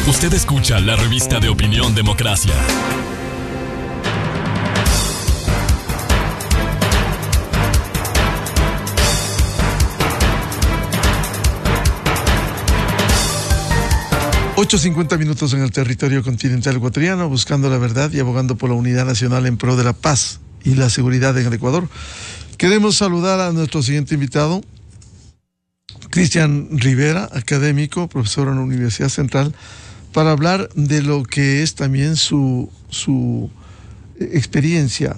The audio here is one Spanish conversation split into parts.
Usted escucha la revista de opinión Democracia. ...8:50 en el territorio continental ecuatoriano... buscando la verdad y abogando por la unidad nacional en pro de la paz y la seguridad en el Ecuador. Queremos saludar a nuestro siguiente invitado, Cristian Rivera, académico, profesor en la Universidad Central, para hablar de lo que es también su experiencia,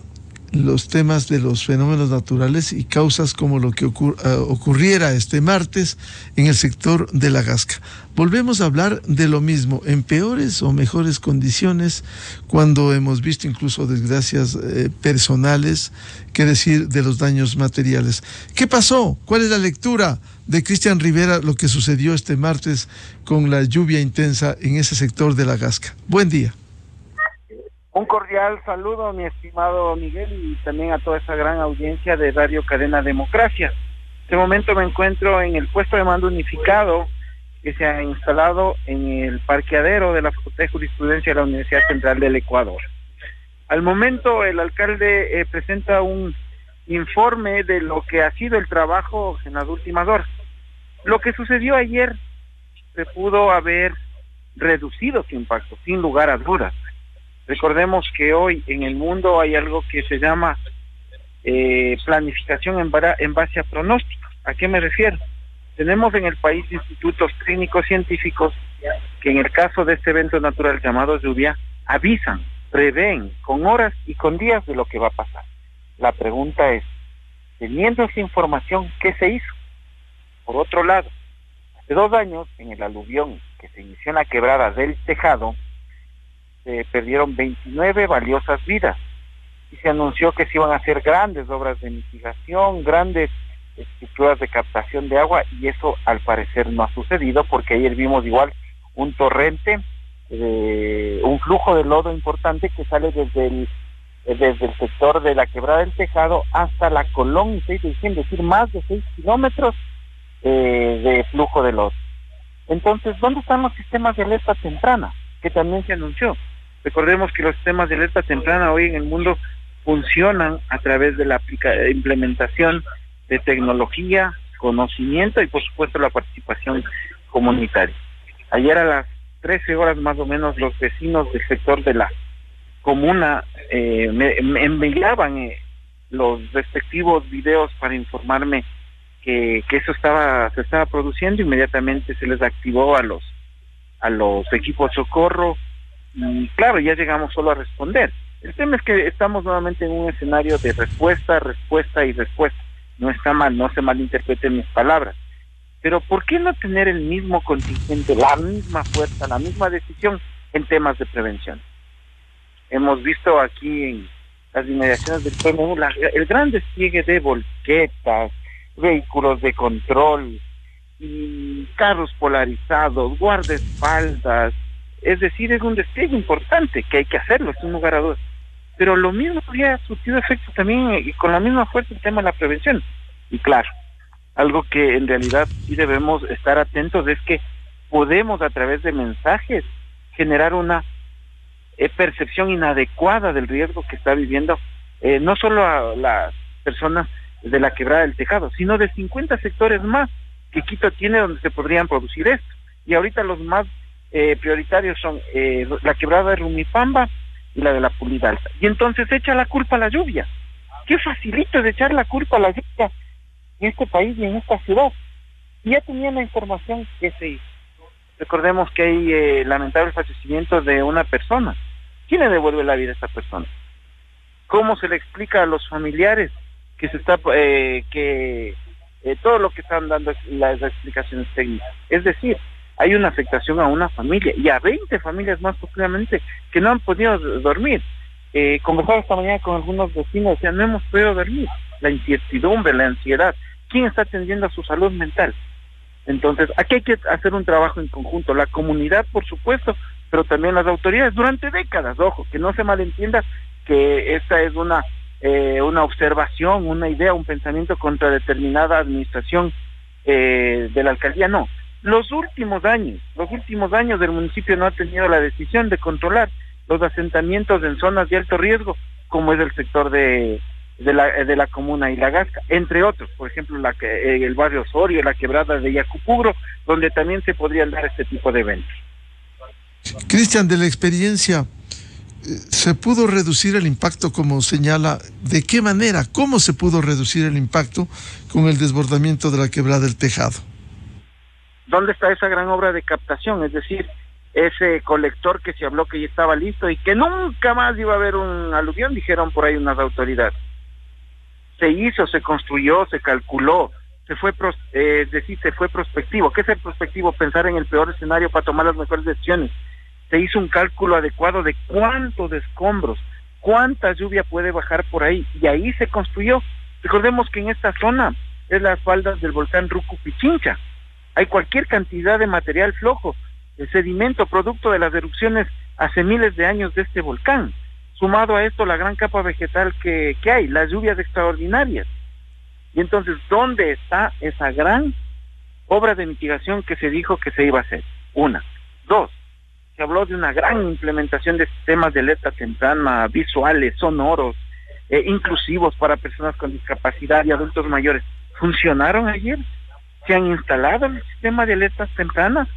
los temas de los fenómenos naturales y causas como lo que ocurriera este martes en el sector de La Gasca. Volvemos a hablar de lo mismo, en peores o mejores condiciones, cuando hemos visto incluso desgracias personales, qué decir de los daños materiales. ¿Qué pasó? ¿Cuál es la lectura de Cristian Rivera, lo que sucedió este martes con la lluvia intensa en ese sector de La Gasca? Buen día. Un cordial saludo, mi estimado Miguel, y también a toda esa gran audiencia de Radio Cadena Democracia. En este momento me encuentro en el puesto de mando unificado que se ha instalado en el parqueadero de la Facultad de Jurisprudencia de la Universidad Central del Ecuador. Al momento, el alcalde presenta un informe de lo que ha sido el trabajo en las últimas horas. Lo que sucedió ayer se pudo haber reducido su impacto, sin lugar a dudas. Recordemos que hoy en el mundo hay algo que se llama planificación en base a pronósticos. ¿A qué me refiero? Tenemos en el país institutos técnicos científicos que en el caso de este evento natural llamado lluvia, avisan, prevén con horas y con días de lo que va a pasar. La pregunta es, teniendo esa información, ¿qué se hizo? Por otro lado, hace 2 años, en el aluvión que se inició en la quebrada del Tejado, se perdieron 29 valiosas vidas y se anunció que se iban a hacer grandes obras de mitigación, grandes estructuras de captación de agua, y eso al parecer no ha sucedido, porque ayer vimos igual un torrente, un flujo de lodo importante que sale desde el sector de la quebrada del Tejado hasta la Colón, es decir, más de 6 kilómetros de flujo de lodo. Entonces, ¿dónde están los sistemas de alerta temprana? Que también se anunció. Recordemos que los sistemas de alerta temprana hoy en el mundo funcionan a través de la implementación de tecnología, conocimiento y por supuesto la participación comunitaria. Ayer a las 13 horas más o menos los vecinos del sector de la comuna me enviaban los respectivos videos para informarme que eso se estaba produciendo. Inmediatamente se les activó a los equipos de socorro y claro, ya llegamos solo a responder. El tema es que estamos nuevamente en un escenario de respuesta y respuesta. No está mal, no se malinterpreten mis palabras, pero ¿por qué no tener el mismo contingente, la misma fuerza, la misma decisión en temas de prevención? Hemos visto aquí en las inmediaciones del PMU el gran despliegue de volquetas, vehículos de control y carros polarizados, guardaespaldas. Es decir, es un despliegue importante que hay que hacerlo, sin lugar a dudas. Pero lo mismo habría surtido efecto también y con la misma fuerza el tema de la prevención. Y claro, algo que en realidad sí debemos estar atentos es que podemos a través de mensajes generar una percepción inadecuada del riesgo que está viviendo no solo a las personas de la quebrada del Tejado, sino de 50 sectores más que Quito tiene donde se podrían producir esto. Y ahorita los más prioritarios son la quebrada de Rumipamba y la de la Pulida Alta. Y entonces echa la culpa a la lluvia. Qué facilito es echar la culpa a la lluvia en este país y en esta ciudad. Y ya tenían la información que se hizo. Recordemos que hay lamentable fallecimiento de una persona. ¿Quién le devuelve la vida a esta persona? ¿Cómo se le explica a los familiares que se está todo lo que están dando las explicaciones técnicas? Es decir, hay una afectación a una familia y a 20 familias más posiblemente que no han podido dormir. Conversaba esta mañana con algunos vecinos, decían, no hemos podido dormir. La incertidumbre, la ansiedad. ¿Quién está atendiendo a su salud mental? Entonces, aquí hay que hacer un trabajo en conjunto. La comunidad, por supuesto, pero también las autoridades durante décadas. Ojo, que no se malentienda que esta es una observación, una idea, un pensamiento contra determinada administración de la alcaldía. No, Los últimos años el municipio no ha tenido la decisión de controlar los asentamientos en zonas de alto riesgo, como es el sector de la comuna y la Gasca, entre otros, por ejemplo, el barrio Osorio, la quebrada de Yacupugro, donde también se podrían dar este tipo de eventos. Cristian, de la experiencia, ¿se pudo reducir el impacto como señala? ¿De qué manera? ¿Cómo se pudo reducir el impacto con el desbordamiento de la quebrada del Tejado? ¿Dónde está esa gran obra de captación? Es decir, ese colector que se habló que ya estaba listo y que nunca más iba a haber un aluvión, dijeron por ahí unas autoridades. Se hizo, se construyó, se calculó, se fue prospectivo. ¿Qué es el prospectivo? Pensar en el peor escenario para tomar las mejores decisiones. Se hizo un cálculo adecuado de cuántos escombros, cuánta lluvia puede bajar por ahí, y ahí se construyó. Recordemos que en esta zona es las faldas del volcán Rucu Pichincha. Hay cualquier cantidad de material flojo, de sedimento, producto de las erupciones hace miles de años de este volcán. Sumado a esto, la gran capa vegetal que hay, las lluvias extraordinarias. Y entonces, ¿dónde está esa gran obra de mitigación que se dijo que se iba a hacer? Una. Dos, se habló de una gran implementación de sistemas de alerta temprana, visuales, sonoros, inclusivos para personas con discapacidad y adultos mayores. ¿Funcionaron ayer? ¿Se han instalado el sistema de alertas tempranas?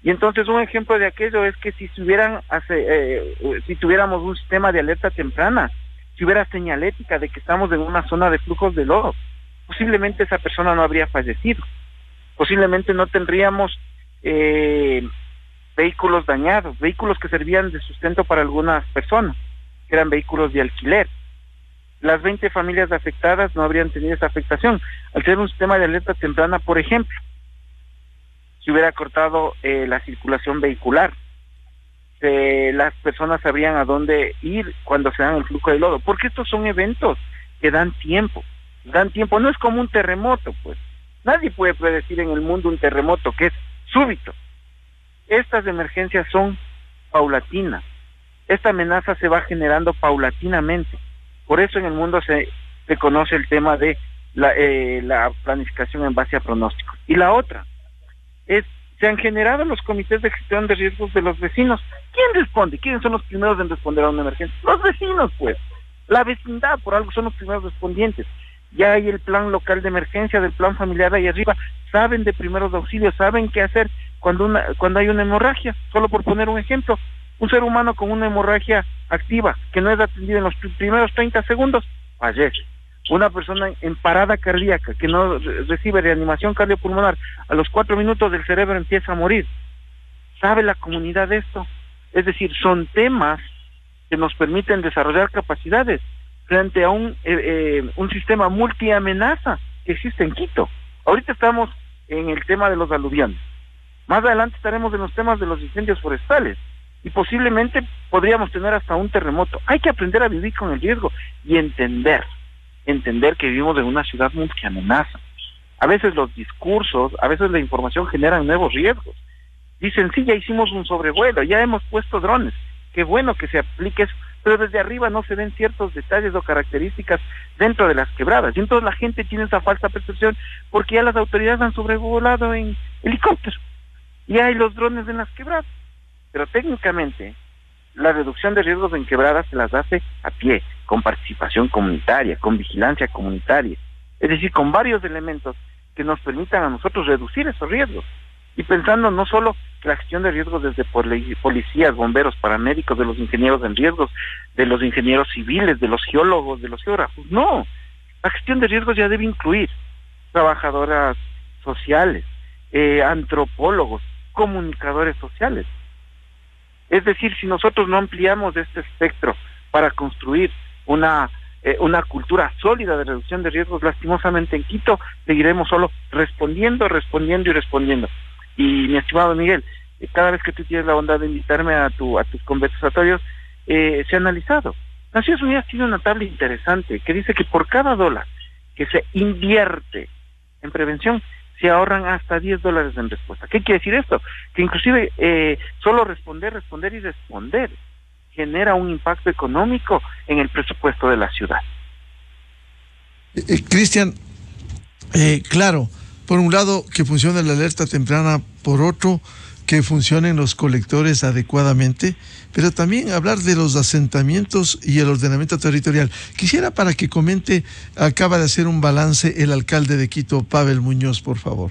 Y entonces un ejemplo de aquello es que si tuviéramos un sistema de alerta temprana, si hubiera señalética de que estamos en una zona de flujos de lodo, posiblemente esa persona no habría fallecido, posiblemente no tendríamos vehículos dañados, vehículos que servían de sustento para algunas personas, que eran vehículos de alquiler. Las 20 familias afectadas no habrían tenido esa afectación. Al ser un sistema de alerta temprana, por ejemplo, se hubiera cortado la circulación vehicular, las personas sabrían a dónde ir cuando se dan el flujo de lodo, porque estos son eventos que dan tiempo, no es como un terremoto, pues. Nadie puede predecir en el mundo un terremoto que es súbito. Estas emergencias son paulatinas, esta amenaza se va generando paulatinamente. Por eso en el mundo se conoce el tema de la planificación en base a pronósticos. Y la otra es, se han generado los comités de gestión de riesgos de los vecinos. ¿Quién responde? ¿Quiénes son los primeros en responder a una emergencia? Los vecinos, pues. La vecindad, por algo, son los primeros respondientes. Ya hay el plan local de emergencia, del plan familiar ahí arriba, saben de primeros auxilios, saben qué hacer cuando hay una hemorragia. Solo por poner un ejemplo, un ser humano con una hemorragia activa, que no es atendida en los primeros 30 segundos, fallece. Una persona en parada cardíaca, que no recibe reanimación cardiopulmonar, a los 4 minutos del cerebro empieza a morir. ¿Sabe la comunidad de esto? Es decir, son temas que nos permiten desarrollar capacidades frente a un sistema multiamenaza que existe en Quito. Ahorita estamos en el tema de los aluviones. Más adelante estaremos en los temas de los incendios forestales. Y posiblemente podríamos tener hasta un terremoto. Hay que aprender a vivir con el riesgo y entender que vivimos en una ciudad multiamenaza. A veces los discursos, a veces la información generan nuevos riesgos. Dicen, sí, ya hicimos un sobrevuelo, ya hemos puesto drones. Qué bueno que se aplique eso, pero desde arriba no se ven ciertos detalles o características dentro de las quebradas. Y entonces la gente tiene esa falsa percepción porque ya las autoridades han sobrevolado en helicóptero. Y hay los drones en las quebradas. Pero técnicamente, la reducción de riesgos en quebradas se las hace a pie, con participación comunitaria, con vigilancia comunitaria. Es decir, con varios elementos que nos permitan a nosotros reducir esos riesgos. Y pensando no solo que la gestión de riesgos desde policías, bomberos, paramédicos, de los ingenieros en riesgos, de los ingenieros civiles, de los geólogos, de los geógrafos. No, la gestión de riesgos ya debe incluir trabajadoras sociales, antropólogos, comunicadores sociales. Es decir, si nosotros no ampliamos este espectro para construir una cultura sólida de reducción de riesgos, lastimosamente en Quito seguiremos solo respondiendo. Y mi estimado Miguel, cada vez que tú tienes la bondad de invitarme a tus conversatorios, se ha analizado. Naciones Unidas tiene una tabla interesante que dice que por cada dólar que se invierte en prevención, se ahorran hasta $10 en respuesta. ¿Qué quiere decir esto? Que inclusive solo responder genera un impacto económico en el presupuesto de la ciudad. Cristian, claro, Por un lado, que funcione la alerta temprana, por otro, que funcionen los colectores adecuadamente, pero también hablar de los asentamientos y el ordenamiento territorial. Quisiera para que comente, acaba de hacer un balance el alcalde de Quito, Pavel Muñoz, por favor.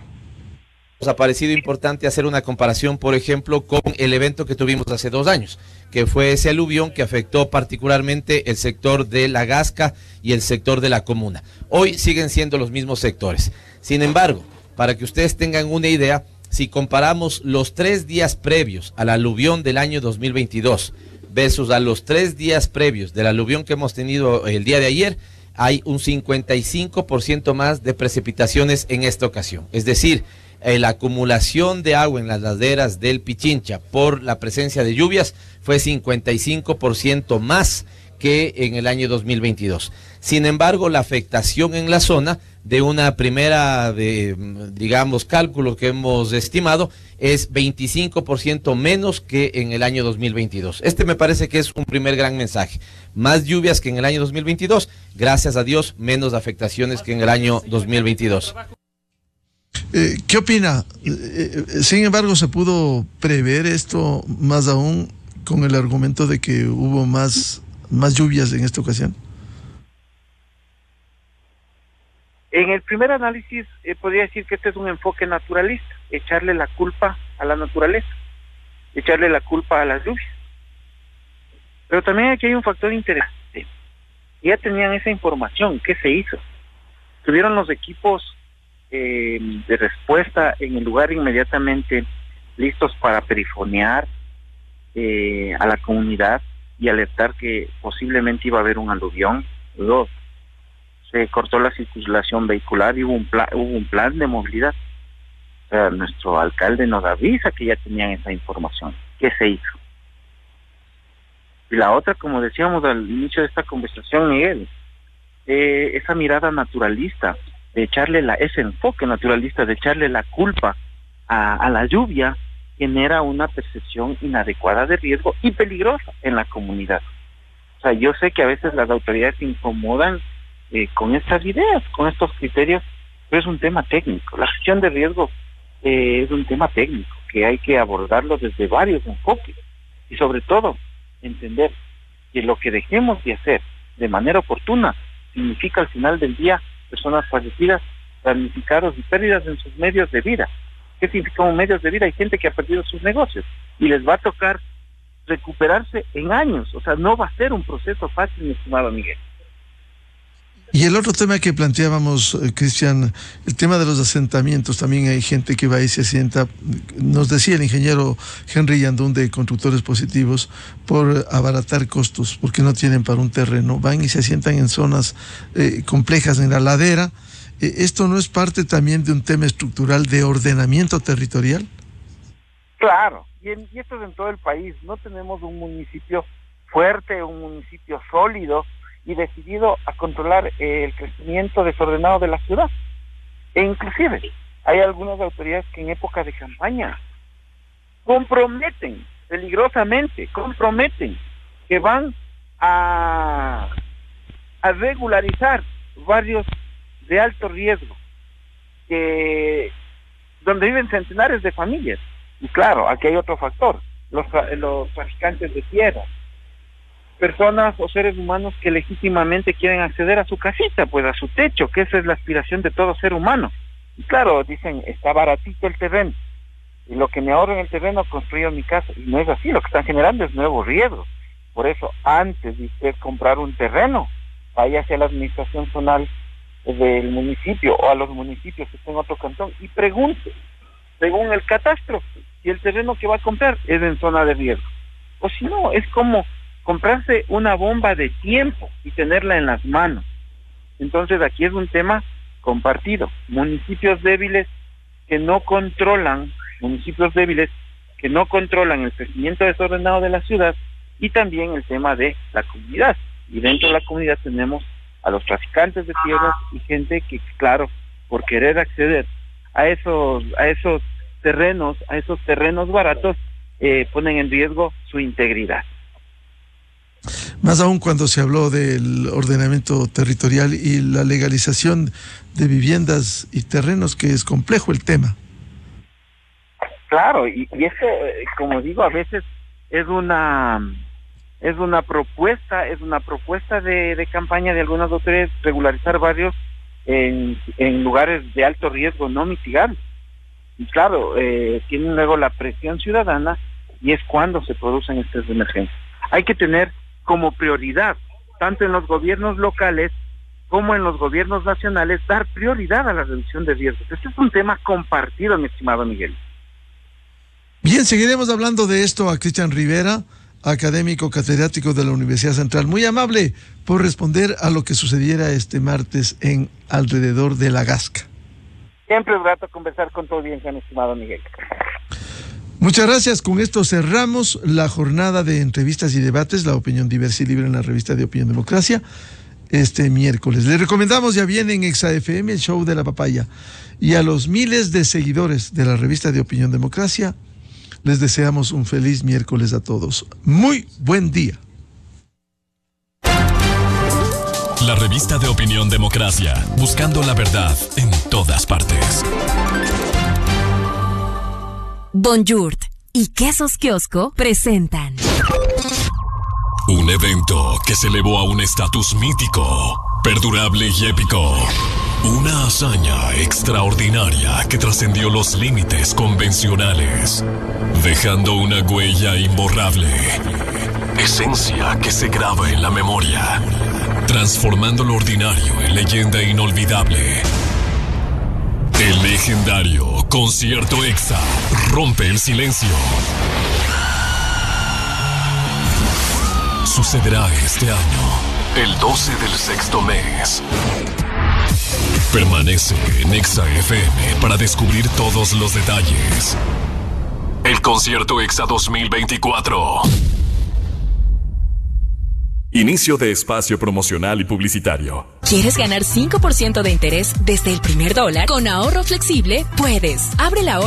Nos ha parecido importante hacer una comparación, por ejemplo, con el evento que tuvimos hace 2 años, que fue ese aluvión que afectó particularmente el sector de La Gasca y el sector de la comuna. Hoy siguen siendo los mismos sectores. Sin embargo, para que ustedes tengan una idea, si comparamos los 3 días previos al aluvión del año 2022 versus a los 3 días previos del aluvión que hemos tenido el día de ayer, hay un 55% más de precipitaciones en esta ocasión. Es decir, la acumulación de agua en las laderas del Pichincha por la presencia de lluvias fue 55% más que en el año 2022. Sin embargo, la afectación en la zona de una primera, digamos, cálculo que hemos estimado es 25% menos que en el año 2022. Este me parece que es un primer gran mensaje. Más lluvias que en el año 2022, gracias a Dios, menos afectaciones que en el año 2022. ¿Qué opina? Sin embargo, ¿se pudo prever esto más aún con el argumento de que hubo más lluvias en esta ocasión? En el primer análisis podría decir que este es un enfoque naturalista, echarle la culpa a la naturaleza, echarle la culpa a las lluvias. Pero también aquí hay un factor interesante. Ya tenían esa información, ¿qué se hizo? Tuvieron los equipos de respuesta en el lugar inmediatamente listos para perifonear a la comunidad y alertar que posiblemente iba a haber un aluvión. 2, se cortó la circulación vehicular y hubo un plan de movilidad. O sea, nuestro alcalde nos avisa que ya tenían esa información. ¿Qué se hizo? Y la otra, como decíamos al inicio de esta conversación, Miguel, esa mirada naturalista, de echarle ese enfoque naturalista, de echarle la culpa a la lluvia, genera una percepción inadecuada de riesgo y peligrosa en la comunidad. O sea, yo sé que a veces las autoridades se incomodan con estas ideas, con estos criterios, pero es un tema técnico. La gestión de riesgo es un tema técnico que hay que abordarlo desde varios enfoques y sobre todo entender que lo que dejemos de hacer de manera oportuna significa al final del día personas fallecidas, damnificados y pérdidas en sus medios de vida. ¿Qué significa un medios de vida? Hay gente que ha perdido sus negocios y les va a tocar recuperarse en años. O sea, no va a ser un proceso fácil, mi estimado Miguel. Y el otro tema que planteábamos, Cristian, el tema de los asentamientos. También hay gente que va y se asienta. Nos decía el ingeniero Henry Yandún de Constructores Positivos, por abaratar costos, porque no tienen para un terreno, van y se asientan en zonas complejas en la ladera. ¿Esto no es parte también de un tema estructural de ordenamiento territorial? Claro, y esto es en todo el país. No tenemos un municipio fuerte, un municipio sólido y decidido a controlar el crecimiento desordenado de la ciudad. E inclusive hay algunas autoridades que en época de campaña comprometen peligrosamente, que van a regularizar barrios de alto riesgo, donde viven centenares de familias. Y claro, aquí hay otro factor, los traficantes de tierra, personas o seres humanos que legítimamente quieren acceder a su casita, pues a su techo, que esa es la aspiración de todo ser humano. Y claro, dicen, está baratito el terreno, y lo que me ahorro en el terreno construyo mi casa, y no es así, lo que están generando es nuevos riesgos. Por eso, antes de usted comprar un terreno, vaya hacia la administración zonal del municipio o a los municipios que estén en otro cantón y pregunte, según el catastro, si el terreno que va a comprar es en zona de riesgo. O si no, es como comprarse una bomba de tiempo y tenerla en las manos. Entonces aquí es un tema compartido. Municipios débiles que no controlan el crecimiento desordenado de la ciudad, y también el tema de la comunidad. Y dentro de la comunidad tenemos a los traficantes de tierras y gente que, claro, por querer acceder a esos terrenos baratos, ponen en riesgo su integridad. Más aún cuando se habló del ordenamiento territorial y la legalización de viviendas y terrenos, que es complejo el tema. Claro, y eso, como digo, a veces es una propuesta de campaña de algunas autoridades regularizar barrios en lugares de alto riesgo no mitigables. Y claro, tienen luego la presión ciudadana y es cuando se producen estas emergencias. Hay que tener como prioridad, tanto en los gobiernos locales como en los gobiernos nacionales, dar prioridad a la reducción de riesgos. Este es un tema compartido, mi estimado Miguel. Bien, seguiremos hablando de esto a Cristian Rivera, académico catedrático de la Universidad Central. Muy amable por responder a lo que sucediera este martes en alrededor de la Gasca. Siempre es grato conversar con tu audiencia, mi estimado Miguel. Muchas gracias. Con esto cerramos la jornada de entrevistas y debates, la opinión diversa y libre en la revista de Opinión Democracia, este miércoles. Les recomendamos, ya viene en Exa FM, el show de la papaya. Y a los miles de seguidores de la revista de Opinión Democracia, les deseamos un feliz miércoles a todos. Muy buen día. La revista de Opinión Democracia, buscando la verdad en todas partes. Bonjour y Quesos Kiosco presentan Un evento que se elevó a un estatus mítico, perdurable y épico. Una hazaña extraordinaria que trascendió los límites convencionales, dejando una huella imborrable. Esencia que se graba en la memoria, transformando lo ordinario en leyenda inolvidable. El legendario Concierto Exa rompe el silencio. Sucederá este año, el 12 del sexto mes. Permanece en Exa FM para descubrir todos los detalles. El Concierto Exa 2024. Inicio de espacio promocional y publicitario. ¿Quieres ganar 5% de interés desde el primer dólar? Con ahorro flexible puedes. Abre la